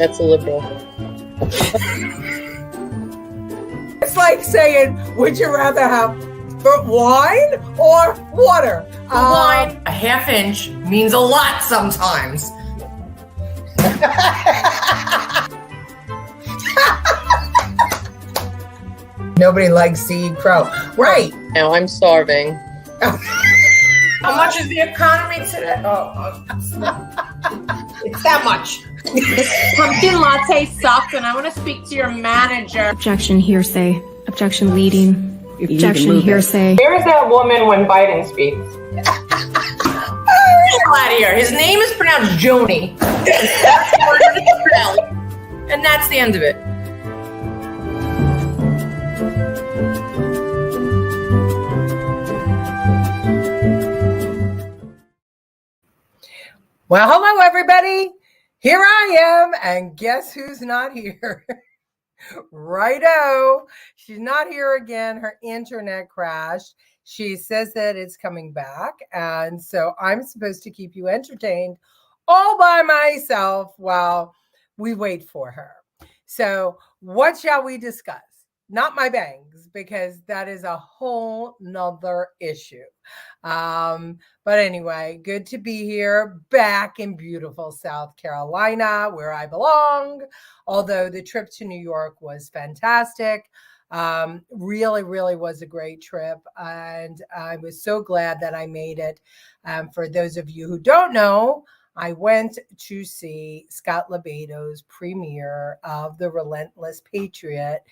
That's a liberal. It's like saying, would you rather have wine or water? Wine, a half inch means a lot sometimes. Nobody likes to eat crow. Right. Now I'm starving. How much is the economy today? It's that much. This pumpkin latte sucks, and I want to speak to your manager. Objection, hearsay. Objection, leading. Objection, hearsay. Where is that woman when Biden speaks? Get out of here. His name is pronounced Joni. And that's the end of it. Well, hello, everybody. Here I am, and guess who's not here? Righto. She's not here again. Her internet crashed. She says that it's coming back, and so I'm supposed to keep you entertained all by myself while we wait for her. So what shall we discuss? Not my bangs, because that is a whole nother issue. But anyway, good to be here back in beautiful South Carolina, where I belong. Although the trip to New York was fantastic. Really, really was a great trip. And I was so glad that I made it. For those of you who don't know, I went to see Scott LoBaido's premiere of The Relentless Patriot.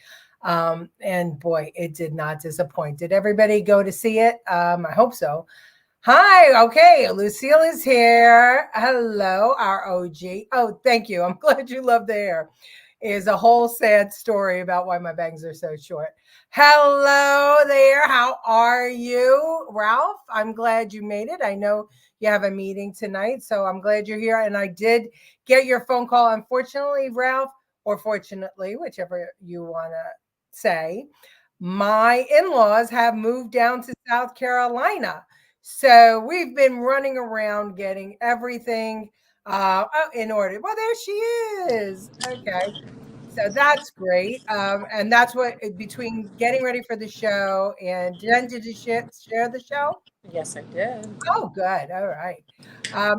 And boy, it did not disappoint. Did everybody go to see it? I hope so. Hi. Okay. Lucille is here. Hello, our OG. Oh, thank you. I'm glad you love the hair. Is a whole sad story about why my bangs are so short. Hello there. How are you, Ralph? I'm glad you made it. I know you have a meeting tonight, so I'm glad you're here. And I did get your phone call. Unfortunately, Ralph, or fortunately, whichever you want to say, my in-laws have moved down to South Carolina. So we've been running around getting everything in order. Well, there she is. Okay. So that's great. And that's what, between getting ready for the show and Jen, did you share the show? Yes, I did. Oh, good. All right.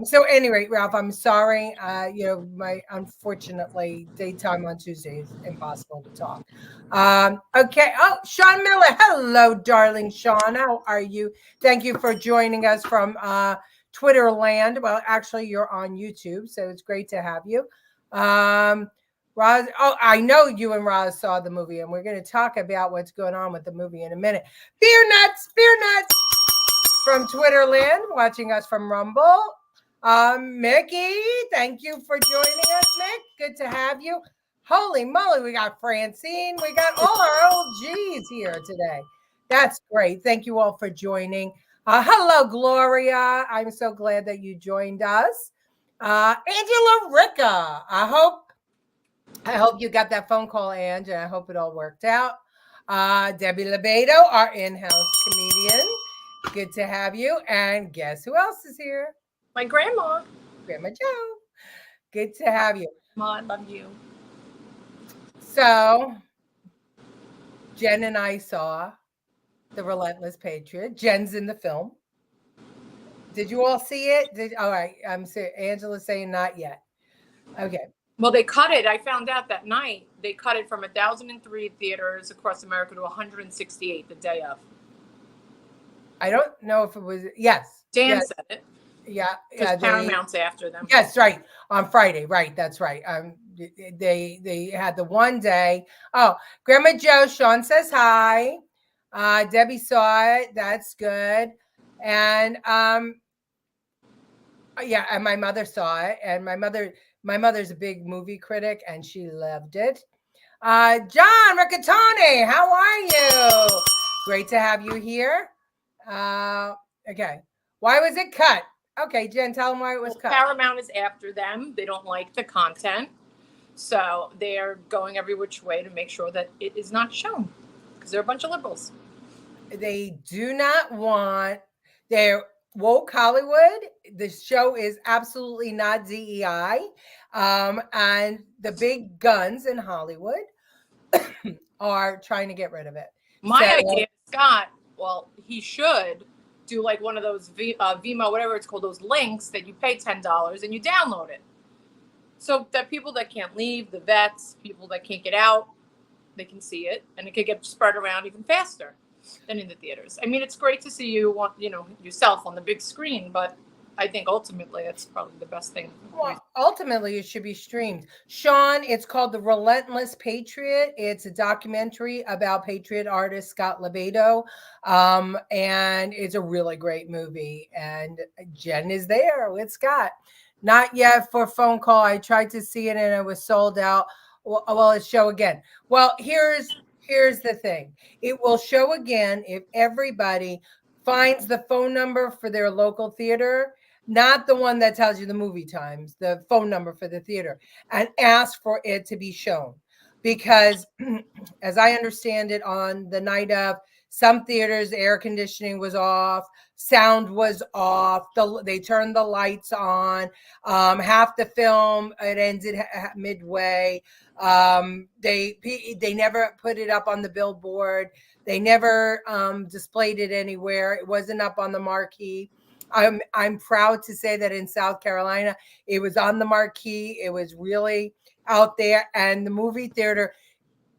So anyway, Ralph, I'm sorry. Unfortunately, daytime on Tuesday is impossible to talk. Okay. Oh, Sean Miller. Hello, darling Sean. How are you? Thank you for joining us from Twitter land. Well, actually, you're on YouTube, so it's great to have you. Roz, I know you and Roz saw the movie, and we're going to talk about what's going on with the movie in a minute. Beer nuts from Twitterland, watching us from Rumble. Mickey, thank you for joining us, Mick. Good to have you. Holy moly, we got Francine. We got all our OGs here today. That's great. Thank you all for joining. Hello, Gloria. I'm so glad that you joined us. Angela Ricca. I hope you got that phone call, Ange, and I hope it all worked out. Debbie LoBaido, our in-house comedian. Good to have you. And guess who else is here? My grandma. Grandma Joe. Good to have you. Ma, I love you. So, Jen and I saw The Relentless Patriot. Jen's in the film. Did you all see it? All right. I'm sorry. Angela's saying not yet. Okay. Well, they cut it. I found out that night. They cut it from 1,003 theaters across America to 168 the day of. I don't know if it was. Yes. Dan said it. Yeah. Because Paramount's after them. Yes, right. On Friday. Right. That's right. They had the one day. Oh, Grandma Joe, Sean says hi. Debbie saw it. That's good. And yeah, and my mother saw it. And my mother's a big movie critic, and she loved it. John Riccatone, how are you? Great to have you here. Okay. Why was it cut? Okay, Jen, tell them why it was cut. Paramount is after them. They don't like the content. So they're going every which way to make sure that it is not shown. Because they're a bunch of liberals. They do not want, they're woke Hollywood. The show is absolutely not DEI. And the big guns in Hollywood are trying to get rid of it. My idea, Scott, well, he should do like one of those Vimeo, whatever it's called, those links that you pay $10 and you download it. So that people that can't leave, the vets, people that can't get out, they can see it, and it could get spread around even faster than in the theaters. I mean, it's great to see you, yourself on the big screen, but I think ultimately it's probably the best thing. Well, ultimately, it should be streamed. Sean, it's called The Relentless Patriot. It's a documentary about Patriot artist Scott LoBaido. And it's a really great movie. And Jen is there with Scott. Not yet for phone call. I tried to see it and it was sold out. Well, it's show again. Well, here's the thing. It will show again if everybody finds the phone number for their local theater, not the one that tells you the movie times, the phone number for the theater, and ask for it to be shown. Because as I understand it, on the night of, some theaters, air conditioning was off, sound was off, they turned the lights on, half the film, it ended midway. They never put it up on the billboard. They never displayed it anywhere. It wasn't up on the marquee. I'm proud to say that in South Carolina, it was on the marquee. It was really out there. And the movie theater,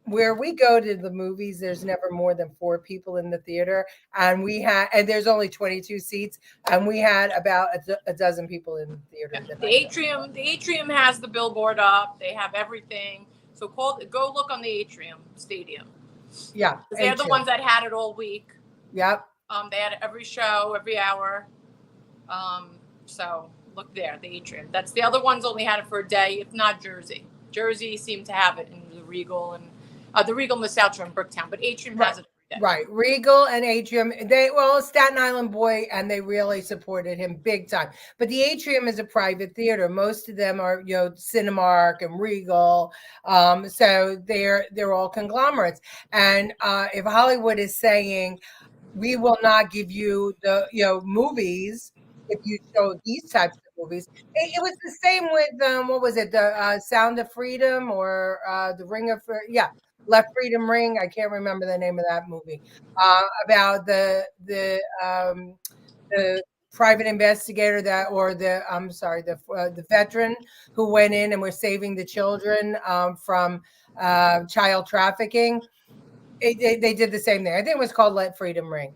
where we go to the movies, there's never more than 4 people in the theater. And there's only 22 seats. And we had about a dozen people in the theater. The atrium has the billboard up. They have everything. So go look on the Atrium Stadium. Yeah. They're the ones that had it all week. Yep. They had every show, every hour. So look there, the Atrium. That's the other ones only had it for a day, if not Jersey. Jersey seemed to have it in the Regal and the Regal and the South Shore in Bricktown, but Atrium has it every day. Right. Regal and Atrium, Staten Island boy, and they really supported him big time. But the Atrium is a private theater. Most of them are, Cinemark and Regal. So they're all conglomerates. And if Hollywood is saying, we will not give you the, movies if you show these types of movies. It was the same with, what was it? The Sound of Freedom or the Ring of, Left Freedom Ring. I can't remember the name of that movie. About the private investigator the veteran who went in and was saving the children from child trafficking. They did the same thing. I think it was called Let Freedom Ring.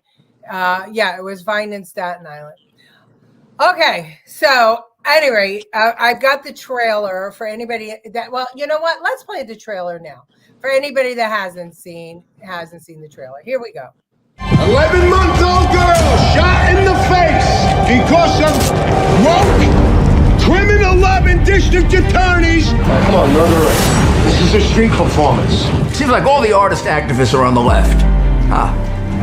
It was Vine in Staten Island. Okay, so anyway, I've got the trailer for anybody that. Well, you know what? Let's play the trailer now. For anybody that hasn't seen the trailer. Here we go. 11-month-old girl shot in the face because of woke, criminal-loving district attorneys. Come on, murderer. This is a street performance. Seems like all the artist activists are on the left.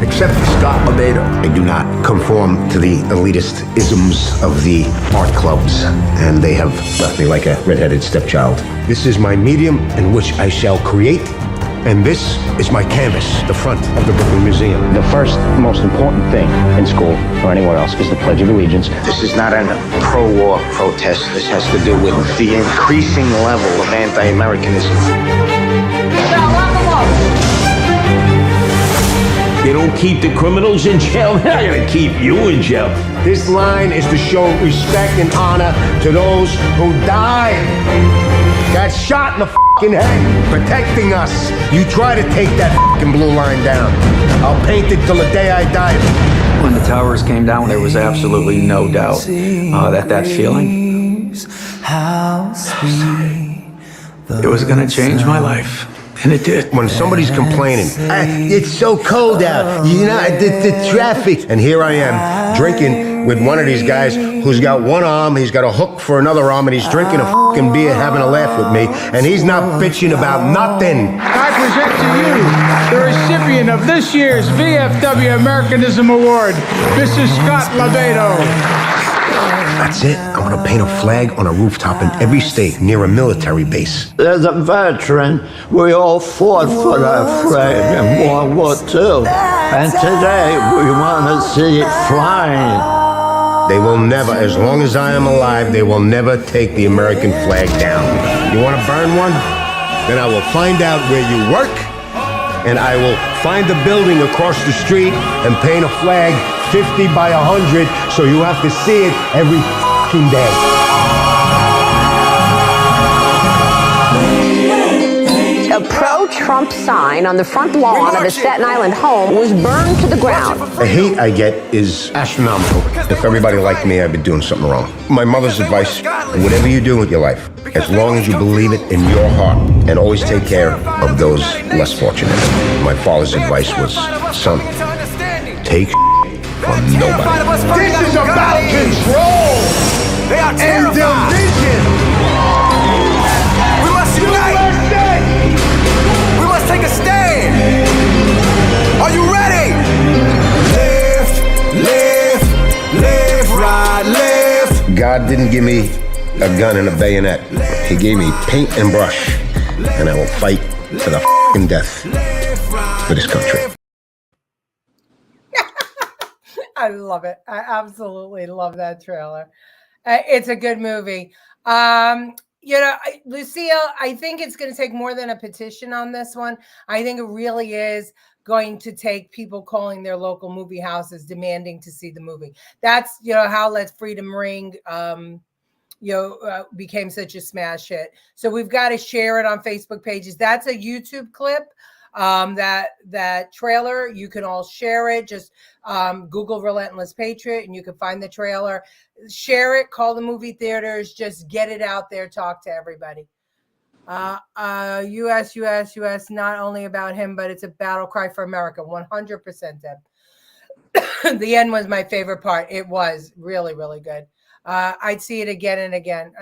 Except for Scott LoBaido. I do not conform to the elitist isms of the art clubs, and they have left me like a redheaded stepchild. This is my medium in which I shall create, and this is my canvas, the front of the Brooklyn Museum. The first most important thing in school or anywhere else is the Pledge of Allegiance. This is not a pro-war protest. This has to do with the increasing level of anti-Americanism. They don't keep the criminals in jail, they're not gonna keep you in jail. This line is to show respect and honor to those who died, got shot in the fucking head, protecting us. You try to take that fucking blue line down. I'll paint it till the day I die. When the towers came down, there was absolutely no doubt that feeling, it was gonna change my life. And it did. When somebody's complaining, it's so cold out, the traffic. And here I am, drinking with one of these guys who's got one arm, he's got a hook for another arm, and he's drinking a fucking beer, having a laugh with me, and he's not bitching about nothing. I present to you the recipient of this year's VFW Americanism Award, Mrs. Scott LoBaido. That's it. I want to paint a flag on a rooftop in every state near a military base. As a veteran, we all fought for that flag in World War II. And today, we want to see it flying. They will never, as long as I am alive, they will never take the American flag down. You want to burn one? Then I will find out where you work, and I will find a building across the street and paint a flag 50 by 100 so you have to see it every fucking day. A pro-Trump sign on the front lawn of a Staten Island home was burned to the ground. The hate I get is astronomical. If everybody liked me, I'd be doing something wrong. My mother's advice, whatever you do with your life, as long as you believe it in your heart, and always take care of those less fortunate. My father's advice was, son, take from nobody. This is about control and division. We must unite. We must take a stand. Are you ready? Live, right, live. God didn't give me a gun and a bayonet. He gave me paint and brush, and I will fight to the fucking death for this country. I love it. I absolutely love that trailer. It's a good movie. Lucille, I think it's going to take more than a petition on this one. I think it really is going to take people calling their local movie houses, demanding to see the movie. That's, how Let Freedom Ring, became such a smash hit. So we've got to share it on Facebook pages. That's a YouTube clip. That trailer, you can all share it. Just Google Relentless Patriot and you can find the trailer. Share it, call the movie theaters, just get it out there, talk to everybody. US, not only about him, but it's a battle cry for America. 100%, Deb. The end was my favorite part. It was really, really good. I'd see it again and again.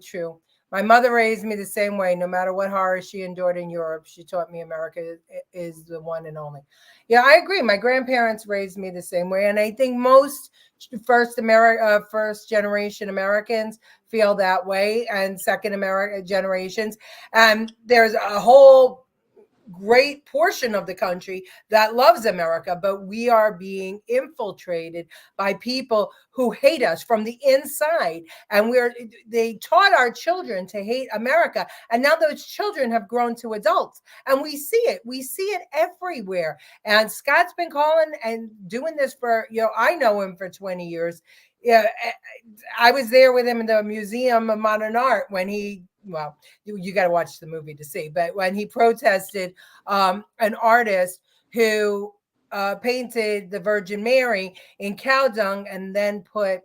True. My mother raised me the same way. No matter what horror she endured in Europe, she taught me America is the one and only. Yeah, I agree. My grandparents raised me the same way. And I think most first generation Americans feel that way, and second generations. And there's a whole great portion of the country that loves America, but we are being infiltrated by people who hate us from the inside. And they taught our children to hate America. And now those children have grown to adults, and we see it. We see it everywhere. And Scott's been calling and doing this for, I know him for 20 years. Yeah, I was there with him in the Museum of Modern Art when you got to watch the movie to see, but when he protested an artist who painted the Virgin Mary in cow dung and then put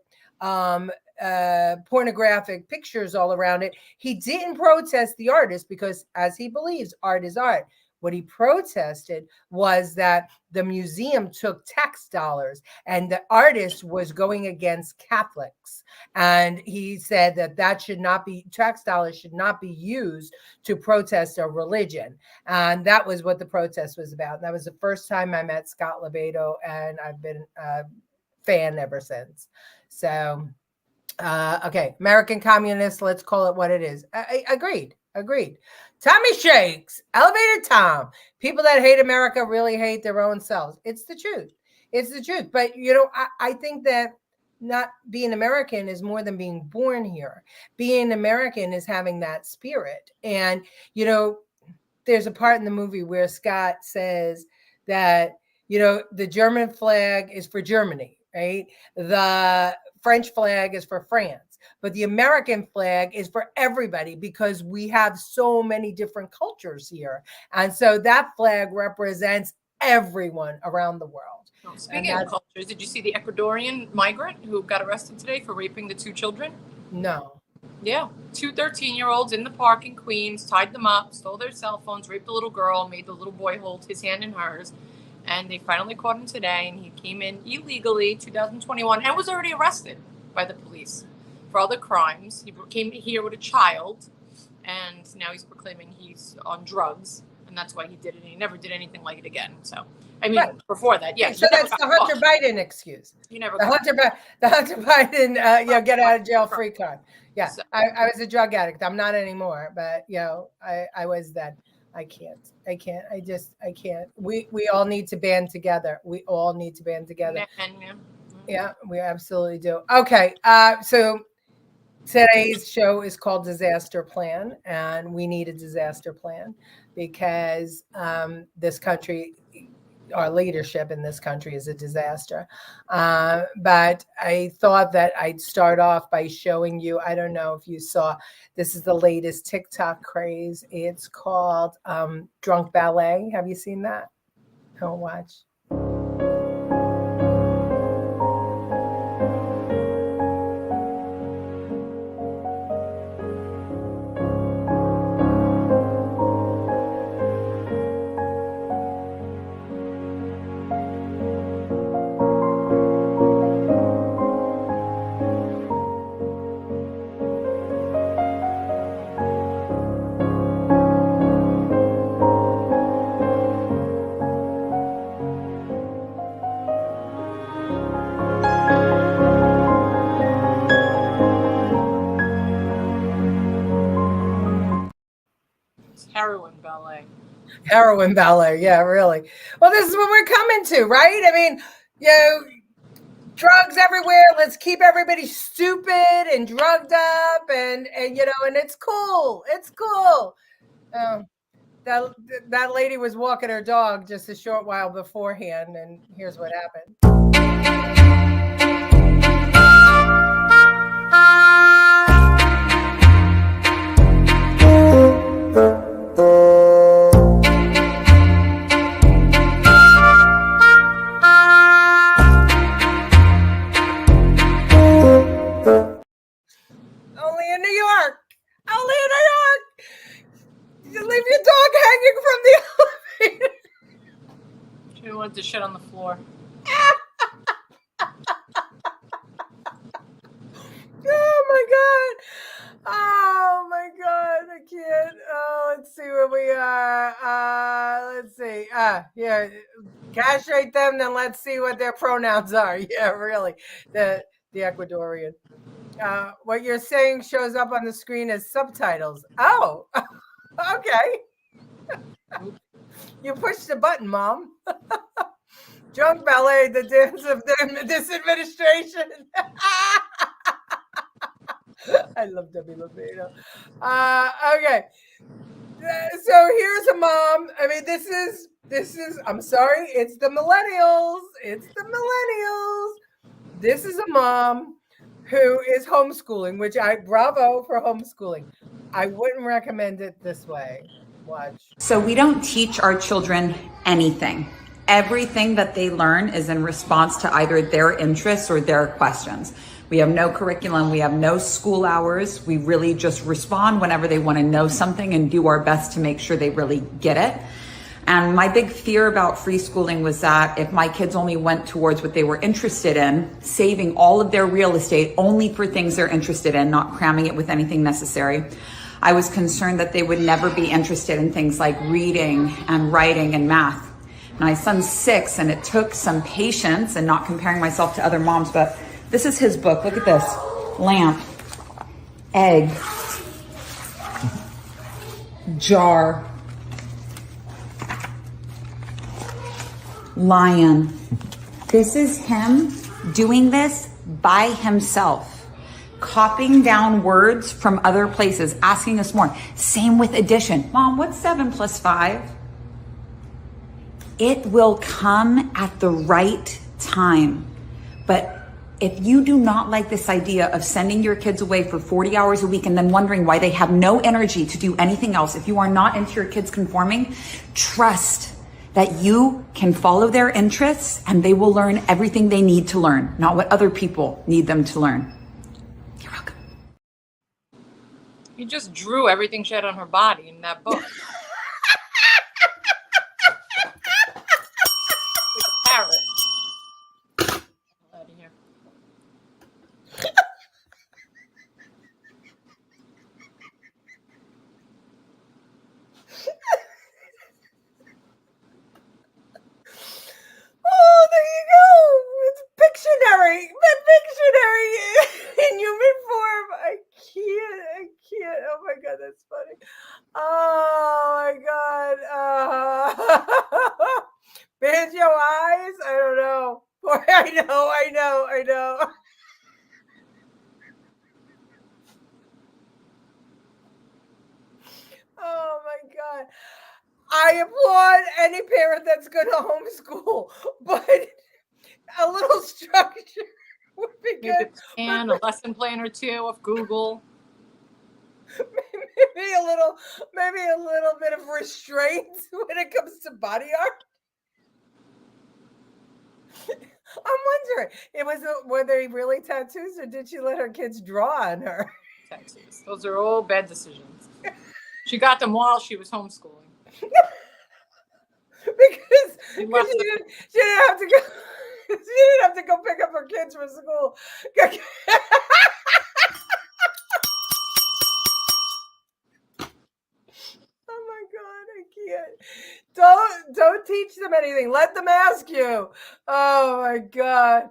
pornographic pictures all around it, he didn't protest the artist because, as he believes, art is art. What he protested was that the museum took tax dollars and the artist was going against Catholics. And he said that should not be, tax dollars should not be used to protest a religion. And that was what the protest was about. That was the first time I met Scott LoBaido, and I've been a fan ever since. So, okay, American communists, let's call it what it is. Agreed. Tommy Shakes, Elevator Tom. People that hate America really hate their own selves. It's the truth. But, I think that not being American is more than being born here. Being American is having that spirit. And, there's a part in the movie where Scott says that, the German flag is for Germany, right? The French flag is for France. But the American flag is for everybody because we have so many different cultures here. And so that flag represents everyone around the world. Speaking of cultures, did you see the Ecuadorian migrant who got arrested today for raping the 2 children? No. Yeah. 2 13-year-olds in the park in Queens, tied them up, stole their cell phones, raped the little girl, made the little boy hold his hand in hers. And they finally caught him today, and he came in illegally 2021 and was already arrested by the police for other crimes. He came here with a child, and now he's proclaiming he's on drugs, and that's why he did it. And he never did anything like it again. So, before that, yeah. So that's the Hunter Biden excuse. You never. The Hunter Biden, get out of jail free card. Yeah, so, I was a drug addict. I'm not anymore, but I was then. I can't. I can't. We all need to band together. Yeah, we absolutely do. Okay. So today's show is called Disaster Plan, and we need a disaster plan because this country, our leadership in this country is a disaster. But I thought that I'd start off by showing you, I don't know if you saw, this is the latest TikTok craze. It's called Drunk Ballet. Have you seen that? Oh, watch. Heroin ballet. Heroin ballet. Yeah, really. Well, this is what we're coming to, right? I mean, drugs everywhere. Let's keep everybody stupid and drugged up and and it's cool. It's cool. That lady was walking her dog just a short while beforehand, and here's what happened. Only in New York. Only in New York. You leave your dog hanging from the elevator. She wanted to shit on the floor. Oh my god, I can't. Oh, let's see where we are. Let's see. Yeah, castrate them, then let's see what their pronouns are. Yeah, really. The Ecuadorian. What you're saying shows up on the screen as subtitles. Oh, okay. You pushed the button, Mom. Drunk ballet, the dance of this administration. I love Debbie Lovato. Okay. So here's a mom. I mean, this is, I'm sorry, it's the millennials. It's the millennials. This is a mom who is homeschooling, which bravo for homeschooling. I wouldn't recommend it this way. Watch. So we don't teach our children anything. Everything that they learn is in response to either their interests or their questions. We have no curriculum. We have no school hours. We really just respond whenever they want to know something and do our best to make sure they really get it. And my big fear about free schooling was that if my kids only went towards what they were interested in, saving all of their real estate only for things they're interested in, not cramming it with anything necessary, I was concerned that they would never be interested in things like reading and writing and math. My son's 6, and it took some patience and not comparing myself to other moms, but this is his book. Look at this. Lamp, egg, jar, lion. This is him doing this by himself, copying down words from other places, asking us more. Same with addition. Mom, what's 7 plus 5? It will come at the right time. But if you do not like this idea of sending your kids away for 40 hours a week and then wondering why they have no energy to do anything else, if you are not into your kids conforming, trust that you can follow their interests and they will learn everything they need to learn, not what other people need them to learn. You're welcome. You just drew everything she had on her body in that book. Like a parrot. Out of here. Oh, there you go. It's Pictionary. But Pictionary in human form. I can't. Oh my God, that's funny. Oh my God. Banjo eyes? I don't know. Poor I know. Oh my God. I applaud any parent that's going to homeschool, but a little structure would be good. And a lesson plan or two of Google. Maybe a little bit of restraint when it comes to body art. I'm wondering, were they really tattoos, or did she let her kids draw on her? Tattoos. Those are all bad decisions. She got them while she was homeschooling. Because she didn't have to go. She didn't have to go pick up her kids from school. Oh my God, I can't. Don't teach them anything. Let them ask you. Oh my God.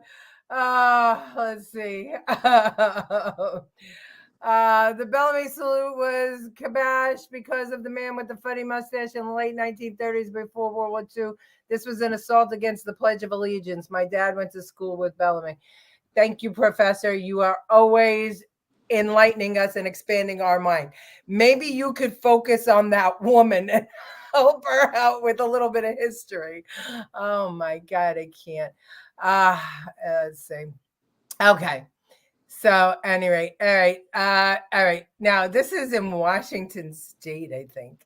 Let's see. The Bellamy salute was kiboshed because of the man with the funny mustache in the late 1930s before World War II. This was an assault against the Pledge of Allegiance. My dad went to school with Bellamy. Thank you, Professor. You are always enlightening us and expanding our mind. Maybe you could focus on that woman and help her out with a little bit of history. Oh my God, I can't. Let's see. Okay. So anyway, all right. Now this is in Washington State, I think,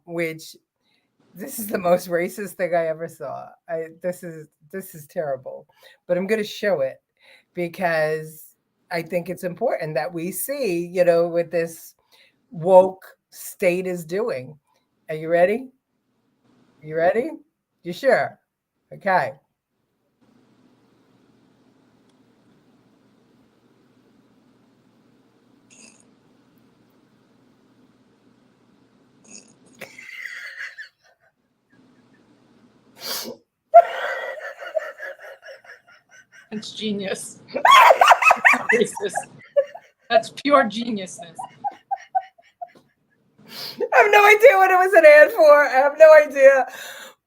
which this is the most racist thing I ever saw. This is terrible, but I'm going to show it because I think it's important that we see, what this woke state is doing. Are you ready? You ready? You sure? Okay. It's genius. That's pure geniusness. I have no idea what it was an ad for. I have no idea.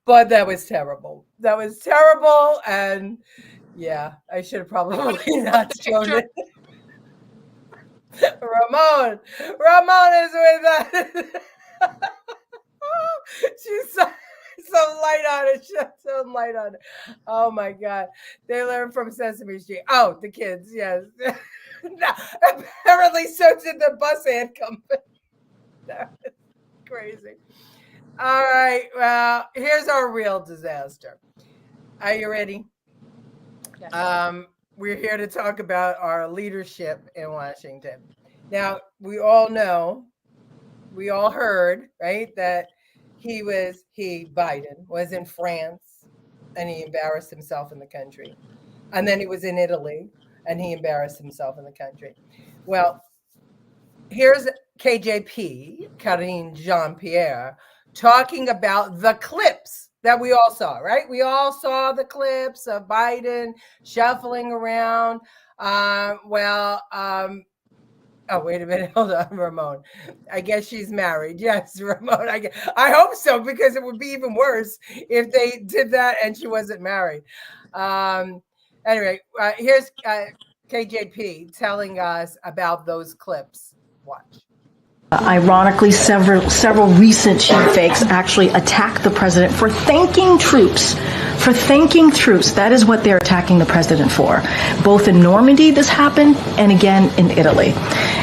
But that was terrible. That was terrible. And yeah, I should have probably not shown it. Ramon is with us. She's some light on it. Some light on it. Oh my God. They learned from Sesame Street. Oh, the kids, yes. No, apparently so did the bus ad company. That was crazy. All right. Well, here's our real disaster. Are you ready? Yes. We're here to talk about our leadership in Washington. Now, we all heard, right, that Biden was in France and he embarrassed himself in the country. And then he was in Italy and he embarrassed himself in the country. Well, here's KJP, Karine Jean-Pierre, talking about the clips that we all saw, right? We all saw the clips of Biden shuffling around. Oh, wait a minute. Hold on, Ramon. I guess she's married. Yes, Ramon. I hope so, because it would be even worse if they did that and she wasn't married. Anyway, here's KJP telling us about those clips. Watch. Ironically, several recent sheet fakes actually attack the president for thanking troops. For thanking troops. That is what they're attacking the president for. Both in Normandy, this happened, and again in Italy.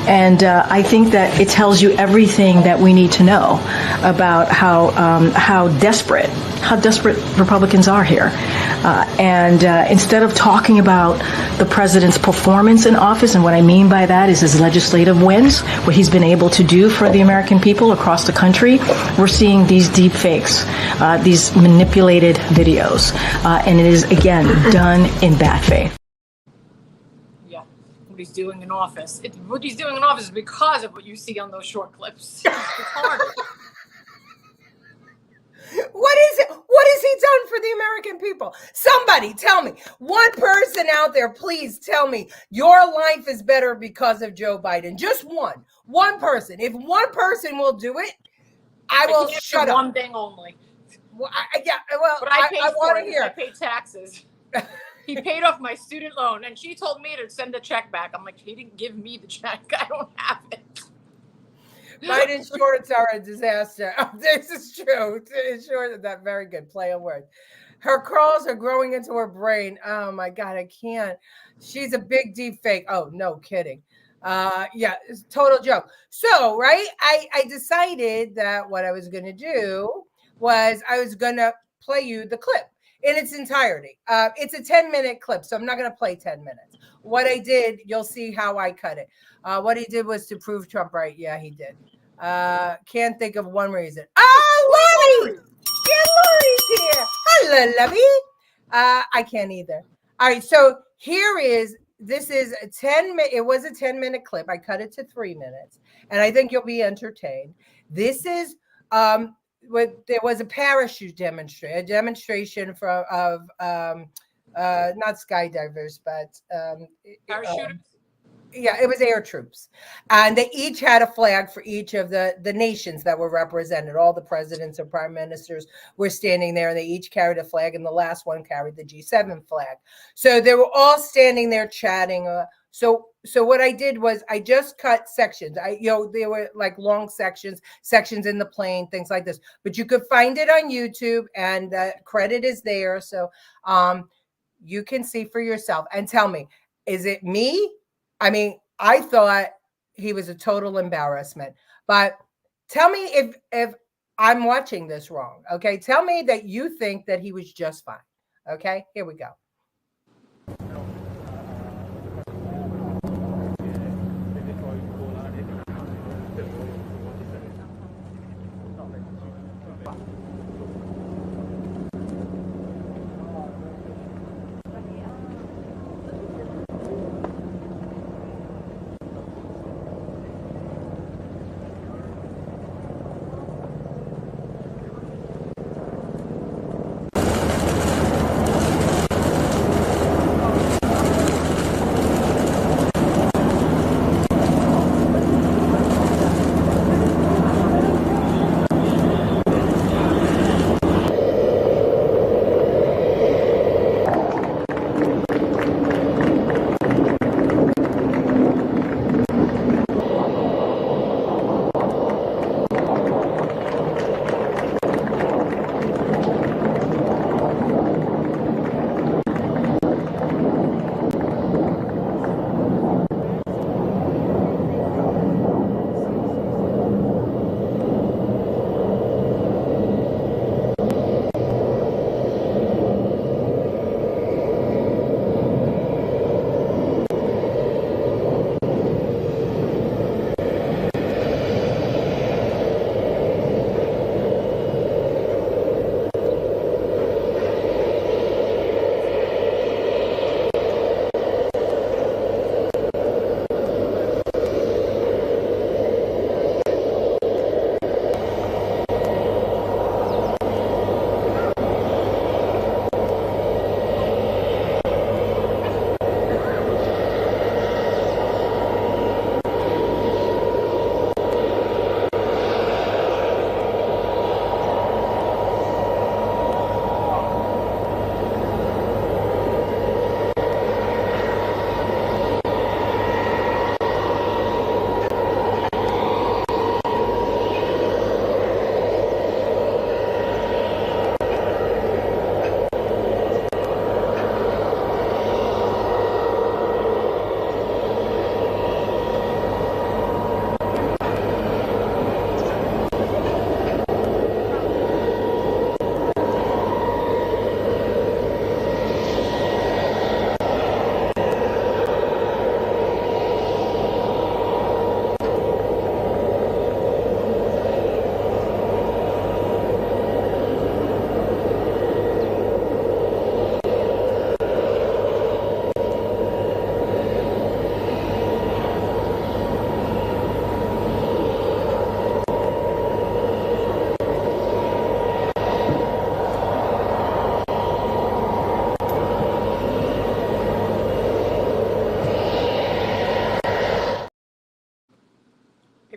And I think that it tells you everything that we need to know about how desperate Republicans are here. And instead of talking about the president's performance in office, and what I mean by that is his legislative wins, what he's been able to do for the American people across the country, we're seeing these deep fakes, these manipulated videos. And it is, again, done in bad faith. Yeah, what he's doing in office. What he's doing in office is because of what you see on those short clips. It's harder. What is it? What has he done for the American people? Somebody tell me. One person out there, please tell me your life is better because of Joe Biden. Just one. One person. If one person will do it, I will shut up. One thing only. Well, I want to hear. I pay taxes. He paid off my student loan, and she told me to send the check back. I'm like, he didn't give me the check. I don't have it. My insurance are a disaster. This is true. Insurance, that very good play on words. Her curls are growing into her brain. Oh my God, I can't. She's a big deep fake. Oh, no kidding. Yeah, it's a total joke. So, right, I decided that what I was going to do was I was going to play you the clip in its entirety. It's a 10-minute clip, so I'm not going to play 10 minutes. What I did, you'll see how I cut it. What he did was to prove Trump right. Yeah, he did. Can't think of one reason. Oh, Lori! Yeah, Lori's here. Hello, lovey. I can't either. All right, so this is a 10-minute, it was a 10-minute clip. I cut it to 3 minutes, and I think you'll be entertained. This is there was a parachute demonstration of not skydivers, but parachuters. Yeah, it was air troops, and they each had a flag for each of the nations that were represented. All the presidents and prime ministers were standing there, and they each carried a flag, and the last one carried the G7 flag. So they were all standing there chatting. So what I did was I just cut sections. There were like long sections in the plane, things like this. But you could find it on YouTube, and the credit is there, so you can see for yourself and tell me, is it me? I mean, I thought he was a total embarrassment, but tell me if I'm watching this wrong. Okay. Tell me that you think that he was just fine. Okay. Here we go.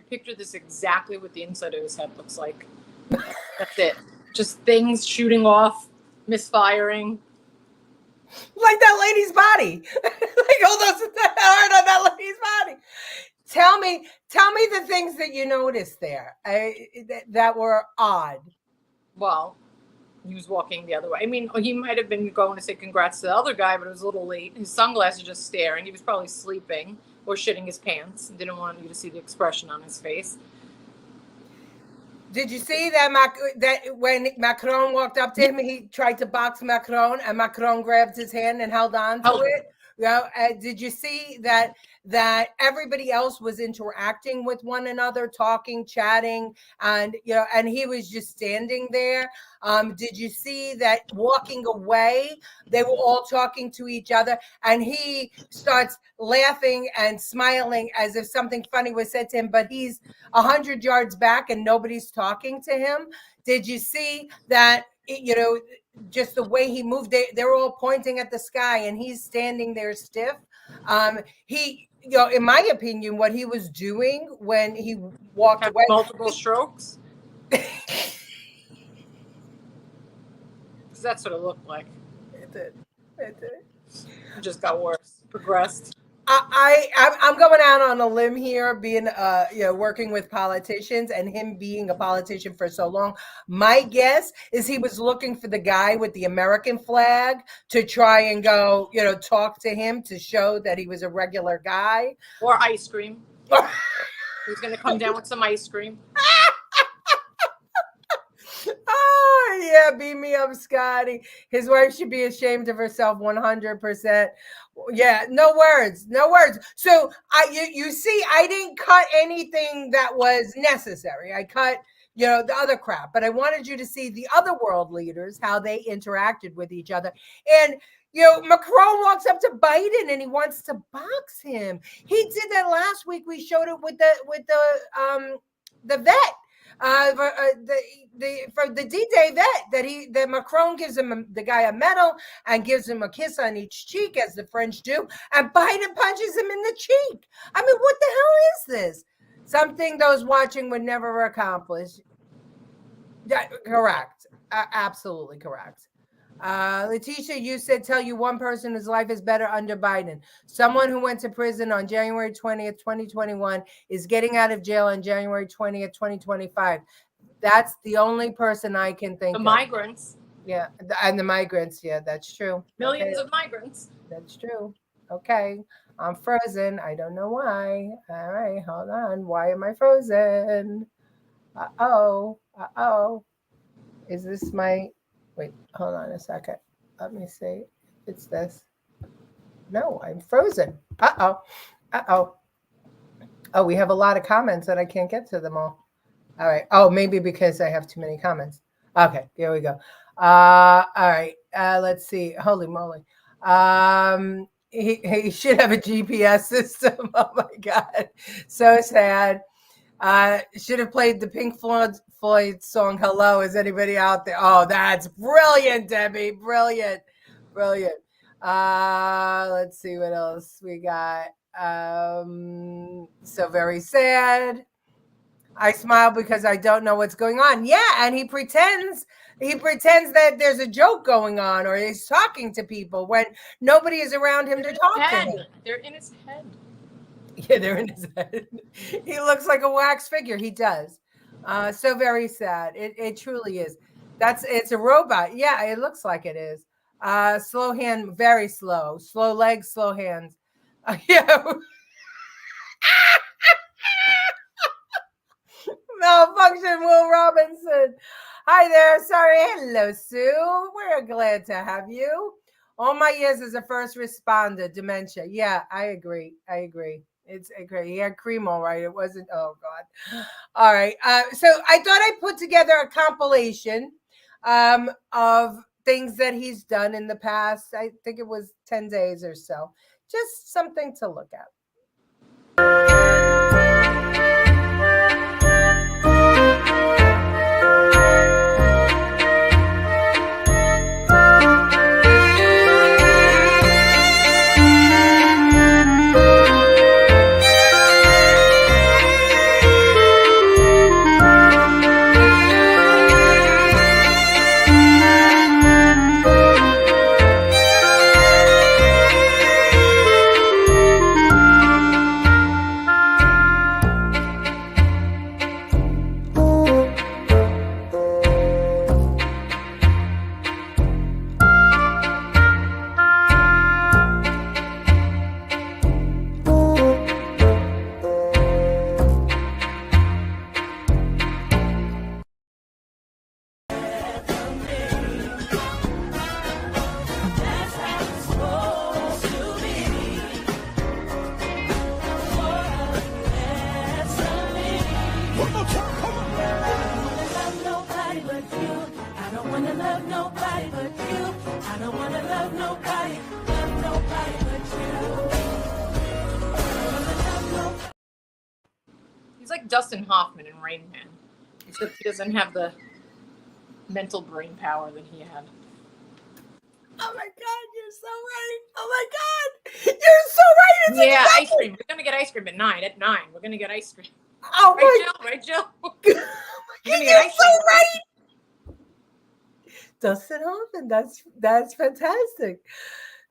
Picture this exactly what the inside of his head looks like. That's it. Just things shooting off, misfiring. Like that lady's body. Like all those hard on that lady's body. Tell me the things that you noticed there that were odd. Well, he was walking the other way. I mean, he might have been going to say congrats to the other guy, but it was a little late. His sunglasses just staring. He was probably sleeping or shitting his pants. Didn't want you to see the expression on his face. Did you see that when Macron walked up to him, he tried to box Macron, and Macron grabbed his hand and held on to it? Did you see that everybody else was interacting with one another, talking, chatting, and and he was just standing there? Did you see that walking away, they were all talking to each other, and he starts laughing and smiling as if something funny was said to him, but he's 100 yards back and nobody's talking to him? Did you see that? Just the way he moved, they're all pointing at the sky, and he's standing there stiff. He, in my opinion, what he was doing when he walked away, multiple strokes. That's what it looked like. It did. It just got worse, progressed. I'm going out on a limb here, being working with politicians and him being a politician for so long. My guess is he was looking for the guy with the American flag to try and go, talk to him to show that he was a regular guy. Or ice cream. He's going to come down with some ice cream. Oh, yeah, beat me up, Scotty. His wife should be ashamed of herself 100%. Yeah, no words. So you see, I didn't cut anything that was necessary. I cut, the other crap, but I wanted you to see the other world leaders, how they interacted with each other. And Macron walks up to Biden and he wants to box him. He did that last week. We showed it with the vet. For the D-Day vet that Macron gives him the guy a medal and gives him a kiss on each cheek, as the French do, and Biden punches him in the cheek. I mean, what the hell is this? Something those watching would never accomplish. Yeah, correct. Absolutely correct. Letitia, you said tell you one person whose life is better under Biden. Someone who went to prison on January 20th, 2021 is getting out of jail on January 20th, 2025. That's the only person I can think of. The migrants. Yeah, and the migrants. Yeah, that's true. Millions of migrants. That's true. Okay, I'm frozen. I don't know why. All right, hold on. Why am I frozen? Uh-oh. Is this my... Wait, hold on a second. Let me see. It's this. No, I'm frozen. Uh-oh. Oh, we have a lot of comments and I can't get to them all. All right. Oh, maybe because I have too many comments. Okay, here we go. All right. Let's see. Holy moly. He should have a GPS system. Oh my God. So sad. Should have played the Pink Floyd song Hello. Is anybody out there? Oh, that's brilliant, Debbie. Brilliant. Let's see what else we got. So very sad. I smile because I don't know what's going on. Yeah, and he pretends that there's a joke going on or he's talking to people when nobody is around him to talk to him. They're in his head. Yeah, they're in his head. He looks like a wax figure. He does. So very sad. It truly is. It's a robot. Yeah, it looks like it is. Slow hand, very slow. Slow legs, slow hands. Yeah. Malfunction, Will Robinson. Hi there. Sorry. Hello, Sue. We're glad to have you. All my years as a first responder, dementia. Yeah, I agree. It's great. He had cream, all right. It wasn't. Oh God. All right. So I thought I'd put together a compilation of things that he's done in the past. I think it was 10 days or so. Just something to look at. He's like Dustin Hoffman in Rain Man, except he doesn't have the mental brain power that he had. Oh my God, you're so right. Oh my God, you're so right. It's Yeah, exactly. ice cream. We're gonna get ice cream at 9. At 9, we're gonna get ice cream. Oh Right, my Jill? Right, Jill? God, We're gonna get you're ice so cream. right. Dustin Hoffman, that's fantastic.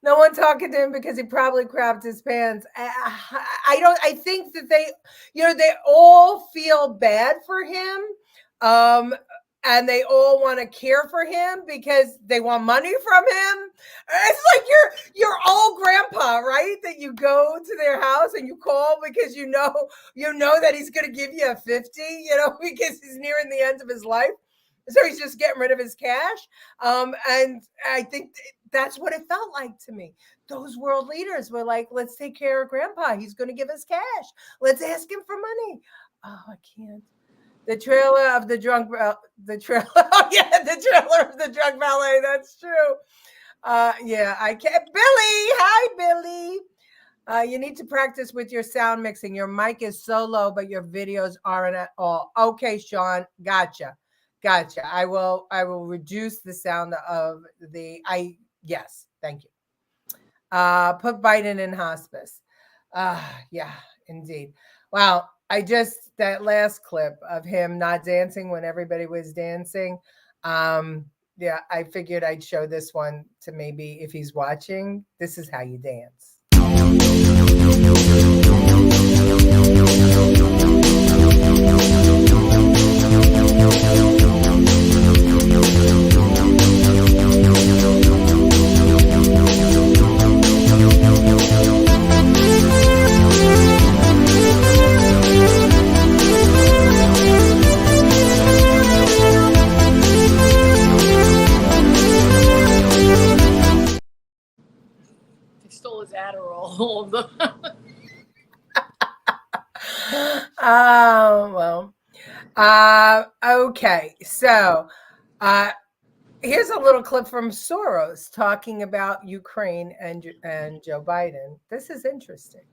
No one talking to him because he probably crapped his pants. I think that they all feel bad for him. And they all want to care for him because they want money from him. It's like your old grandpa, right? That you go to their house and you call because you know that he's going to give you a 50, because he's nearing the end of his life. So he's just getting rid of his cash. And I think that's what it felt like to me. Those world leaders were like, let's take care of grandpa. He's going to give us cash. Let's ask him for money. Oh, I can't. The trailer of the drunk, the trailer of the drunk ballet. That's true. Yeah, I can't. Billy, hi, Billy. You need to practice with your sound mixing. Your mic is so low, but your videos aren't at all. Okay, Sean, gotcha. I will reduce the sound of yes, thank you. Put Biden in hospice. Yeah, indeed. Wow. That last clip of him not dancing when everybody was dancing. Yeah, I figured I'd show this one to maybe if he's watching. This is how you dance. Stole his Adderall. All of them. Oh, well. Okay. So here's a little clip from Soros talking about Ukraine and Joe Biden. This is interesting.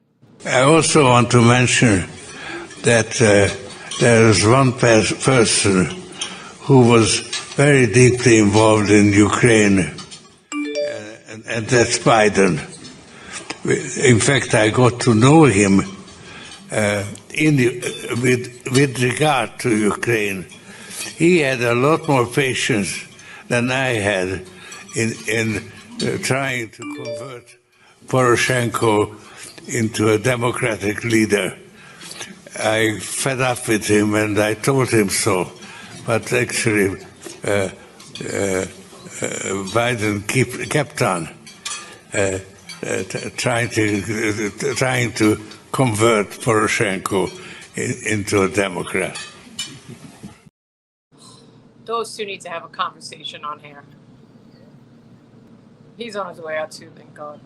I also want to mention that there is one person who was very deeply involved in Ukraine, and that's Biden. In fact, I got to know him with regard to Ukraine. He had a lot more patience than I had in trying to convert Poroshenko into a democratic leader. I fed up with him and I told him so, but actually Biden kept on trying to convert Poroshenko into a Democrat. Those two need to have a conversation on here. He's on his way out too, thank God.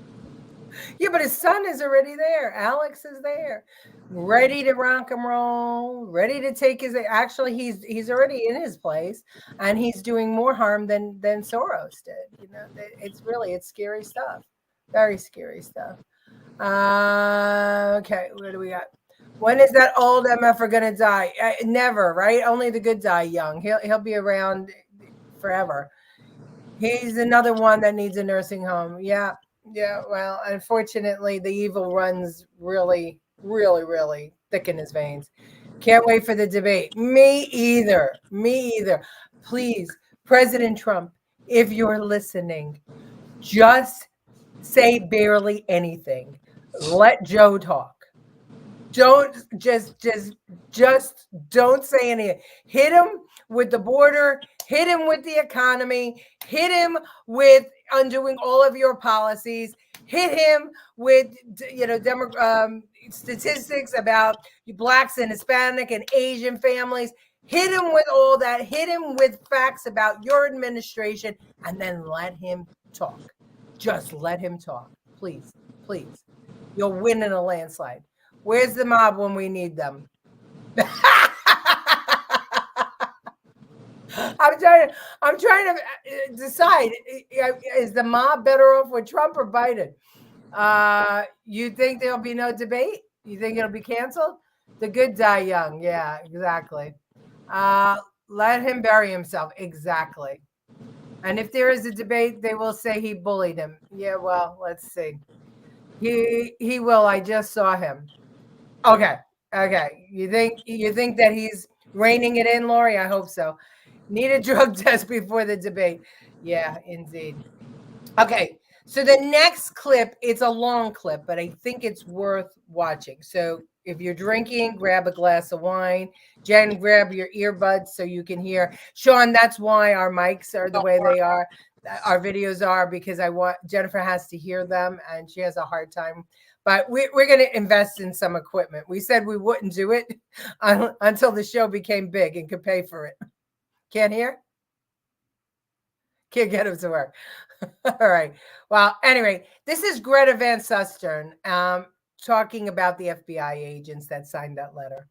Yeah, but his son is already there. Alex is there, ready to rock and roll, ready to take his. Actually, he's already in his place, and he's doing more harm than Soros did. It's scary stuff, very scary stuff. Okay, what do we got? When is that old MFer gonna die? Never, right? Only the good die young. He'll be around forever. He's another one that needs a nursing home. Yeah. Well, unfortunately, the evil runs really, really, really thick in his veins. Can't wait for the debate. Me either. Please, President Trump, if you're listening, just say barely anything. Let Joe talk. Don't just don't say anything. Hit him with the border, hit him with the economy, hit him with undoing all of your policies, hit him with statistics about blacks and Hispanic and Asian families. Hit him with all that. Hit him with facts about your administration, and then let him talk. Just let him talk, please. You'll win in a landslide. Where's the mob when we need them? I'm trying to decide, is the mob better off with Trump or Biden? You think there'll be no debate? You think it'll be canceled? The good die young. Yeah, exactly. Let him bury himself. Exactly. And if there is a debate, they will say he bullied him. Yeah, well, let's see. He will. I just saw him. Okay. You think that he's reining it in, Lori? I hope so. Need a drug test before the debate. Yeah, indeed. Okay. So the next clip, it's a long clip, but I think it's worth watching. So if you're drinking, grab a glass of wine. Jen, grab your earbuds so you can hear. Sean, that's why our mics are the way they are. Our videos are, because Jennifer has to hear them and she has a hard time. But we're going to invest in some equipment. We said we wouldn't do it until the show became big and could pay for it. Can't hear? Can't get him to work. All right. Well, anyway, this is Greta Van Susteren talking about the FBI agents that signed that letter.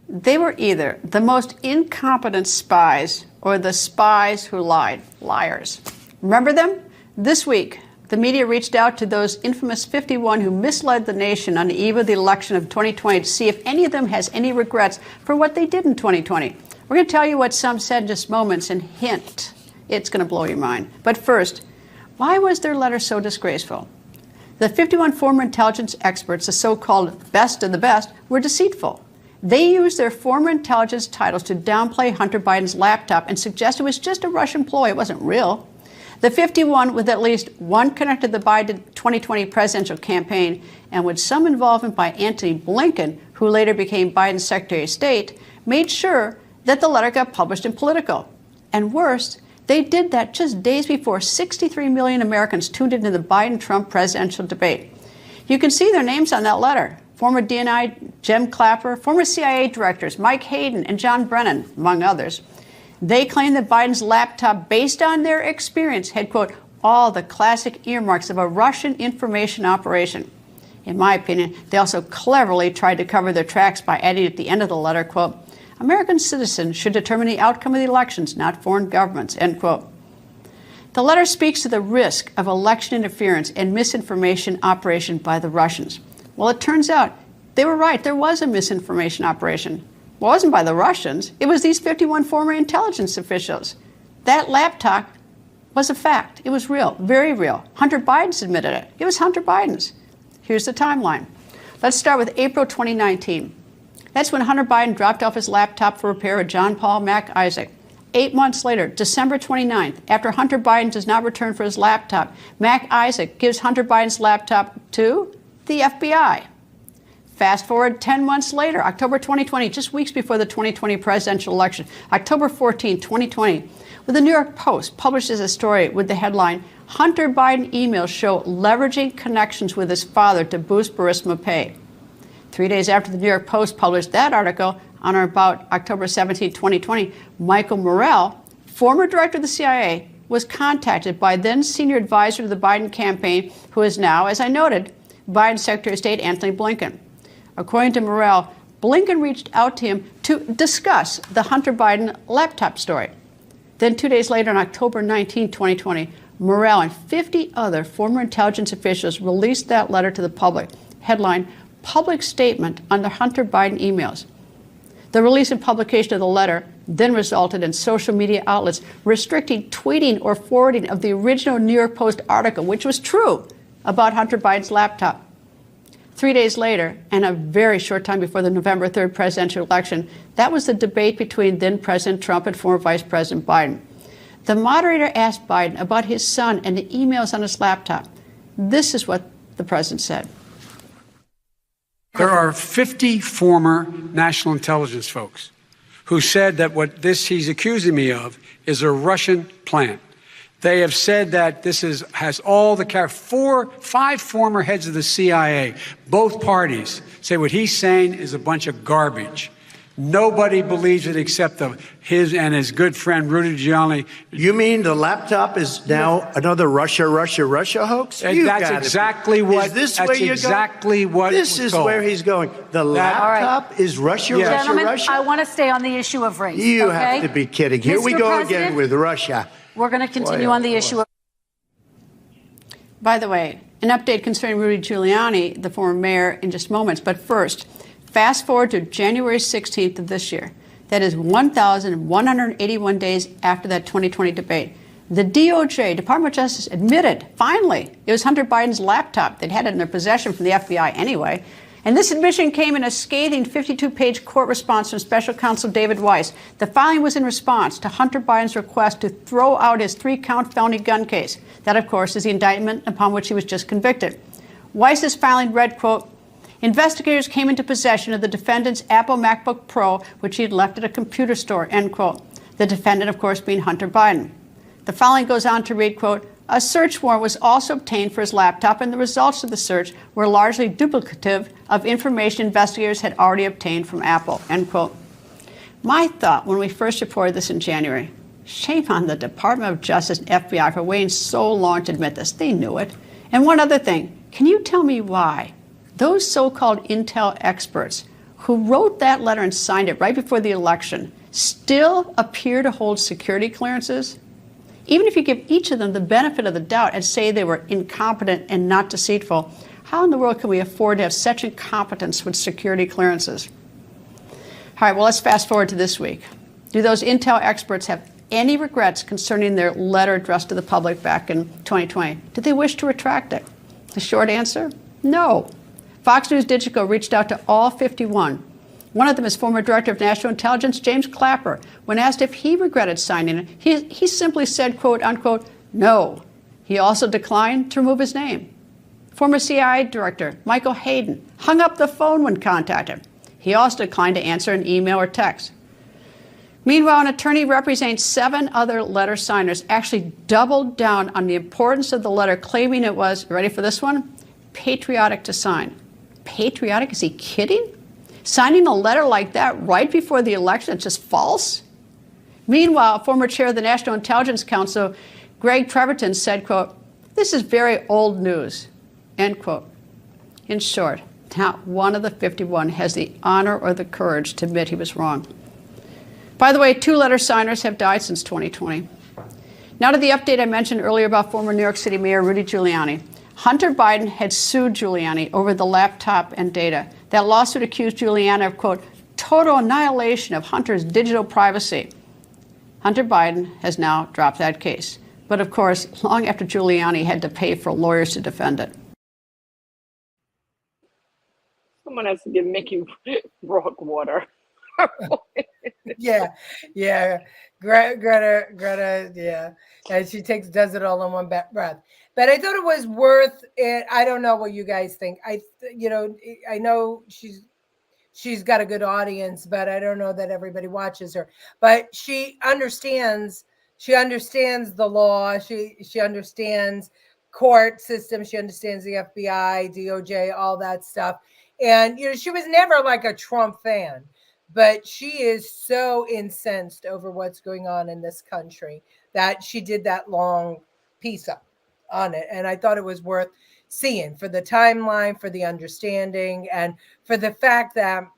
They were either the most incompetent spies or the spies who lied, liars. Remember them? This week, the media reached out to those infamous 51 who misled the nation on the eve of the election of 2020 to see if any of them has any regrets for what they did in 2020. We're going to tell you what some said in just moments and hint it's going to blow your mind. But first, why was their letter so disgraceful? The 51 former intelligence experts, the so-called best of the best, were deceitful. They used their former intelligence titles to downplay Hunter Biden's laptop and suggest it was just a Russian ploy. It wasn't real. The 51, with at least one connected to the Biden 2020 presidential campaign and with some involvement by Antony Blinken, who later became Biden's Secretary of State, made sure that the letter got published in Politico. And worse, they did that just days before 63 million Americans tuned into the Biden-Trump presidential debate. You can see their names on that letter. Former DNI Jem Clapper, former CIA directors Mike Hayden and John Brennan, among others. They claim that Biden's laptop, based on their experience, had, quote, all the classic earmarks of a Russian information operation. In my opinion, they also cleverly tried to cover their tracks by adding at the end of the letter, quote, American citizens should determine the outcome of the elections, not foreign governments, end quote. The letter speaks to the risk of election interference and misinformation operation by the Russians. Well, it turns out they were right. There was a misinformation operation. Well, it wasn't by the Russians. It was these 51 former intelligence officials. That laptop was a fact. It was real, very real. Hunter Biden's admitted it. It was Hunter Biden's. Here's the timeline. Let's start with April 2019. That's when Hunter Biden dropped off his laptop for repair at John Paul Mac Isaac. 8 months later, December 29th, after Hunter Biden does not return for his laptop, Mac Isaac gives Hunter Biden's laptop to the FBI. Fast forward 10 months later, October 2020, just weeks before the 2020 presidential election, October 14, 2020, where the New York Post publishes a story with the headline, Hunter Biden emails show leveraging connections with his father to boost Burisma pay. 3 days after the New York Post published that article, on or about October 17, 2020, Michael Morell, former director of the CIA, was contacted by then senior advisor to the Biden campaign, who is now, as I noted, Biden's Secretary of State Antony Blinken. According to Morell, Blinken reached out to him to discuss the Hunter Biden laptop story. Then 2 days later, on October 19, 2020, Morell and 50 other former intelligence officials released that letter to the public. Headline, Public Statement on the Hunter Biden emails. The release and publication of the letter then resulted in social media outlets restricting tweeting or forwarding of the original New York Post article, which was true, about Hunter Biden's laptop. 3 days later, and a very short time before the November 3rd presidential election, that was the debate between then President Trump and former Vice President Biden. The moderator asked Biden about his son and the emails on his laptop. This is what the president said. There are 50 former national intelligence folks who said that what he's accusing me of is a Russian plan. They have said that this has all the 5 former heads of the CIA, both parties, say what he's saying is a bunch of garbage. Nobody believes it except his and his good friend Rudy Giuliani. You mean the laptop is now another Russia hoax? And that's exactly what. Is this where you're going? This is where he's going. The laptop is Russia. Gentlemen, I want to stay on the issue of race. You have to be kidding. Here we go again with Russia. We're going to continue on the issue of. By the way, an update concerning Rudy Giuliani, the former mayor, in just moments. But first, Fast forward to January 16th of this year. That is 1,181 days after that 2020 debate. The DOJ, Department of Justice, admitted, finally, it was Hunter Biden's laptop. They'd had it in their possession from the FBI anyway. And this admission came in a scathing 52-page court response from Special Counsel David Weiss. The filing was in response to Hunter Biden's request to throw out his 3-count felony gun case. That, of course, is the indictment upon which he was just convicted. Weiss's filing read, quote, investigators came into possession of the defendant's Apple MacBook Pro, which he had left at a computer store, end quote. The defendant, of course, being Hunter Biden. The filing goes on to read, quote, a search warrant was also obtained for his laptop, and the results of the search were largely duplicative of information investigators had already obtained from Apple, end quote. My thought when we first reported this in January, shame on the Department of Justice and FBI for waiting so long to admit this. They knew it. And one other thing, can you tell me why those so-called intel experts who wrote that letter and signed it right before the election still appear to hold security clearances? Even if you give each of them the benefit of the doubt and say they were incompetent and not deceitful, how in the world can we afford to have such incompetence with security clearances? All right, well, let's fast forward to this week. Do those intel experts have any regrets concerning their letter addressed to the public back in 2020? Did they wish to retract it? The short answer, no. Fox News Digital reached out to all 51. One of them is former Director of National Intelligence, James Clapper. When asked if he regretted signing it, he simply said, quote, unquote, no. He also declined to remove his name. Former CIA Director Michael Hayden hung up the phone when contacted. He also declined to answer an email or text. Meanwhile, an attorney representing 7 other letter signers actually doubled down on the importance of the letter, claiming it was, ready for this one, patriotic to sign. Patriotic? Is he kidding? Signing a letter like that right before the election, it's just false? Meanwhile, former chair of the National Intelligence Council, Greg Treverton, said, quote, this is very old news, end quote. In short, not one of the 51 has the honor or the courage to admit he was wrong. By the way, 2 letter signers have died since 2020. Now to the update I mentioned earlier about former New York City Mayor Rudy Giuliani. Hunter Biden had sued Giuliani over the laptop and data. That lawsuit accused Giuliani of, quote, total annihilation of Hunter's digital privacy. Hunter Biden has now dropped that case. But of course, long after Giuliani had to pay for lawyers to defend it. Someone has to give Mickey Rourke water. Yeah. Greta, yeah. And she does it all in one breath. But I thought it was worth it. I don't know what you guys think. I know she's got a good audience, but I don't know that everybody watches her. But she understands the law. She understands court system. She understands the FBI, DOJ, all that stuff. And she was never like a Trump fan, but she is so incensed over what's going on in this country that she did that long piece up on it. And I thought it was worth seeing for the timeline, for the understanding, and for the fact that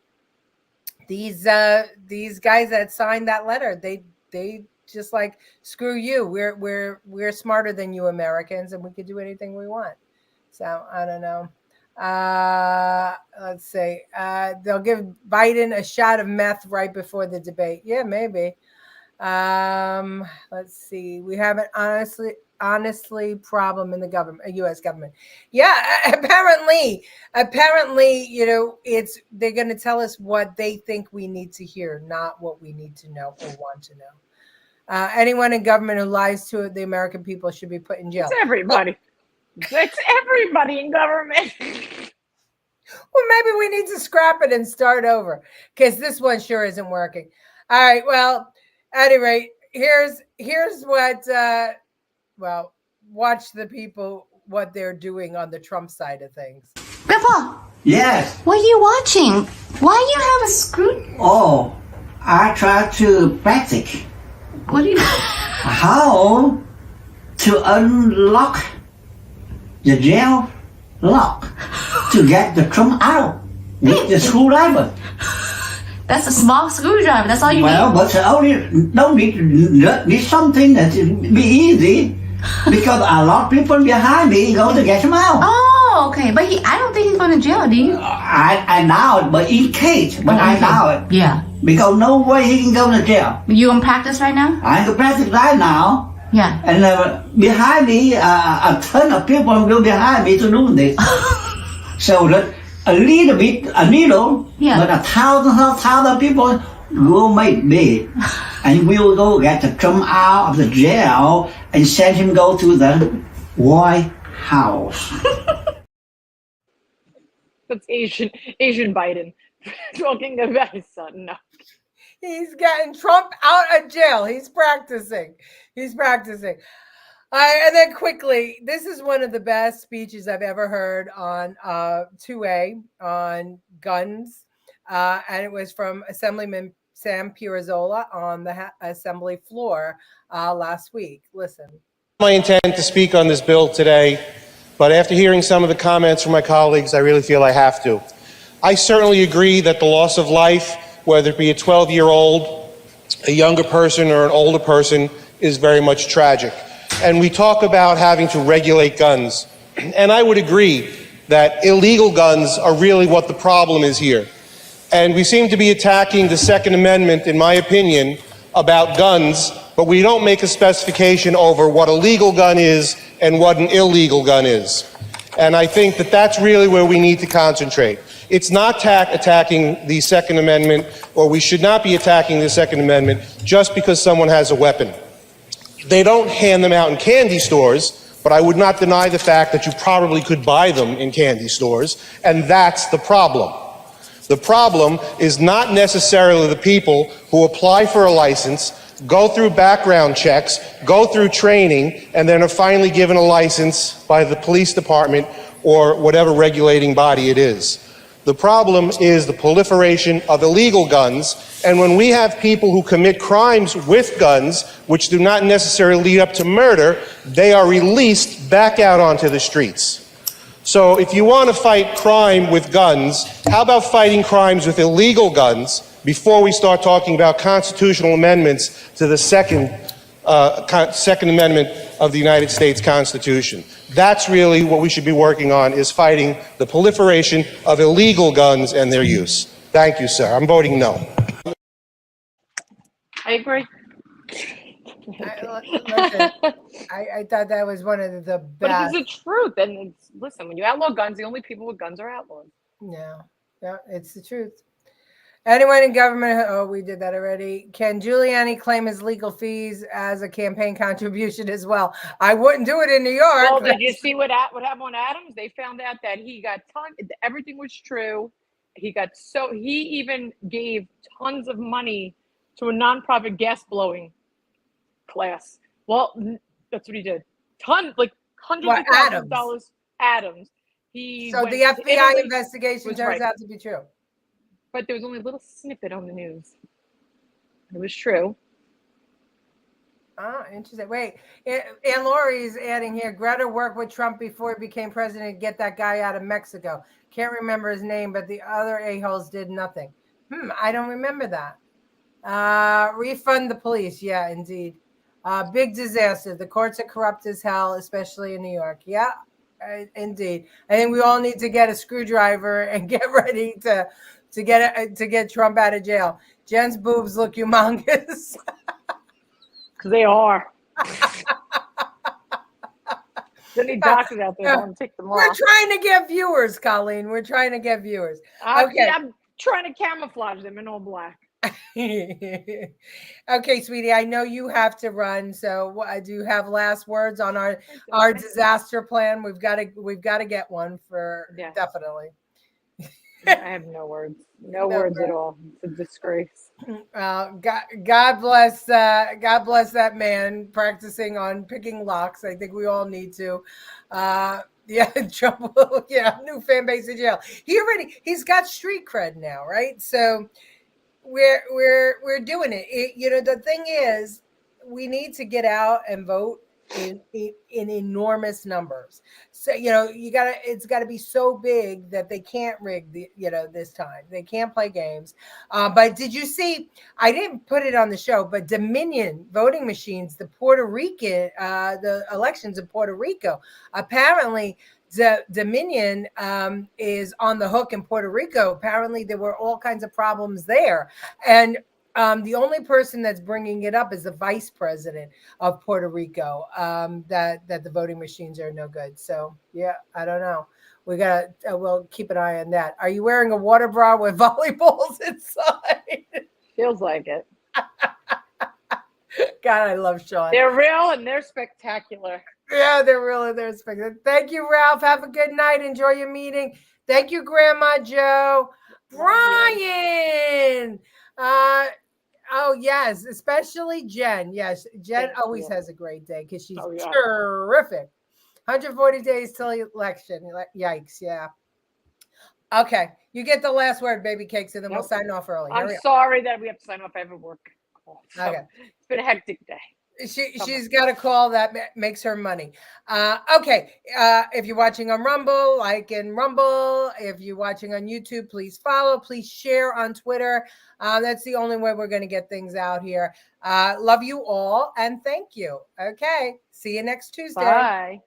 these guys that signed that letter, they just like, screw you. We're smarter than you Americans, and we could do anything we want. So I don't know. Let's see. They'll give Biden a shot of meth right before the debate. Yeah, maybe. Let's see. We have an honestly problem in the government, U.S. government. Yeah, apparently, they're going to tell us what they think we need to hear, not what we need to know or want to know. Anyone in government who lies to the American people should be put in jail. It's everybody. It's everybody in government. Well, maybe we need to scrap it and start over, because this one sure isn't working. All right. Well, at any rate, here's what. Watch the people what they're doing on the Trump side of things. Grandpa. Yes. What are you watching? Why do you have a screw? Oh, I try to practice. What do you? How to unlock the jail lock to get the Trump out with the screwdriver. That's a small screwdriver. That's all you need. Well, but only don't need something that be easy, because a lot of people behind me go to get him out. Oh, Oh, okay. But I don't think he's going to jail, do you? I know it, but in case, but I know it. Yeah. Because no way he can go to jail. You gonna practice right now? I can practice right now. Yeah. And behind me, a ton of people will behind me to do this. So that a little bit, a needle, but thousands of people will make big. And we will go get Trump out of the jail and send him go to the White House. That's Asian Biden talking about his son. No. He's getting Trump out of jail. He's practicing. And then quickly, this is one of the best speeches I've ever heard on 2A on guns. And it was from Assemblyman Sam Pirozola on the Assembly floor last week. Listen. My intent to speak on this bill today, but after hearing some of the comments from my colleagues, I really feel I have to. I certainly agree that the loss of life, whether it be a 12-year-old, a younger person, or an older person, is very much tragic. And we talk about having to regulate guns. And I would agree that illegal guns are really what the problem is here. And we seem to be attacking the Second Amendment, in my opinion, about guns, but we don't make a specification over what a legal gun is and what an illegal gun is. And I think that that's really where we need to concentrate. It's not attacking the Second Amendment, or we should not be attacking the Second Amendment just because someone has a weapon. They don't hand them out in candy stores, but I would not deny the fact that you probably could buy them in candy stores, and that's the problem. The problem is not necessarily the people who apply for a license, go through background checks, go through training, and then are finally given a license by the police department or whatever regulating body it is. The problem is the proliferation of illegal guns, and when we have people who commit crimes with guns, which do not necessarily lead up to murder, they are released back out onto the streets. So if you want to fight crime with guns, how about fighting crimes with illegal guns before we start talking about constitutional amendments to the Second Amendment of the United States Constitution? That's really what we should be working on, is fighting the proliferation of illegal guns and their use. Thank you, sir. I'm voting no. I agree. I thought that was one of the best. But it's the truth. And listen, when you outlaw guns, the only people with guns are outlawed. Yeah, it's the truth. Anyone in government, oh, we did that already. Can Giuliani claim his legal fees as a campaign contribution as well? I wouldn't do it in New York. Well, did you see what happened on Adams? They found out that he got everything was true. He even gave tons of money to a nonprofit gas blowing class. Well, that's what he did. Hundreds of thousands of dollars. Adams. So the FBI investigation turns out to be true. But there was only a little snippet on the news. It was true. Ah, interesting. Wait, Ann Laurie's adding here, Greta worked with Trump before he became president to get that guy out of Mexico. Can't remember his name, but the other a-holes did nothing. I don't remember that. Refund the police. Yeah, indeed. Big disaster. The courts are corrupt as hell, especially in New York. Yeah, indeed. I think we all need to get a screwdriver and get ready to get Trump out of jail. Jen's boobs look humongous. They are. There need doctors out there don't take them off. We're trying to get viewers, Colleen. We're trying to get viewers. Okay. I'm trying to camouflage them in all black. Okay, sweetie, I know you have to run, so I do have last words on our disaster plan. We've got to get one for definitely. I have no words. No words at all. It's a disgrace. God bless that man practicing on picking locks. I think we all need to. Trump will new fan base in jail. He's got street cred now, right? So we're doing it. The thing is, we need to get out and vote in enormous numbers. So it's got to be so big that they can't rig this time. They can't play games. But did you see? I didn't put it on the show, but Dominion voting machines, the elections in Puerto Rico, apparently Dominion is on the hook in Puerto Rico. Apparently, there were all kinds of problems there, and the only person that's bringing it up is the vice president of Puerto Rico. That the voting machines are no good. So yeah, I don't know. We'll keep an eye on that. Are you wearing a water bra with volleyballs inside? Feels like it. God, I love Sean. They're real and they're spectacular. Yeah, they're spectacular. Thank you, Ralph. Have a good night. Enjoy your meeting. Thank you, Grandma Joe. Brian. Oh, yes, especially Jen. Yes, Jen always has a great day because she's terrific. 140 days till election. Yikes, yeah. Okay, you get the last word, baby cakes, and then we'll sign off early. I'm sorry that we have to sign off. I have a work call. So Okay. It's been a hectic day. She's got a call that makes her money. Okay. If you're watching on Rumble, like in Rumble. If you're watching on YouTube, please follow. Please share on Twitter. That's the only way we're going to get things out here. Love you all and thank you. Okay. See you next Tuesday. Bye.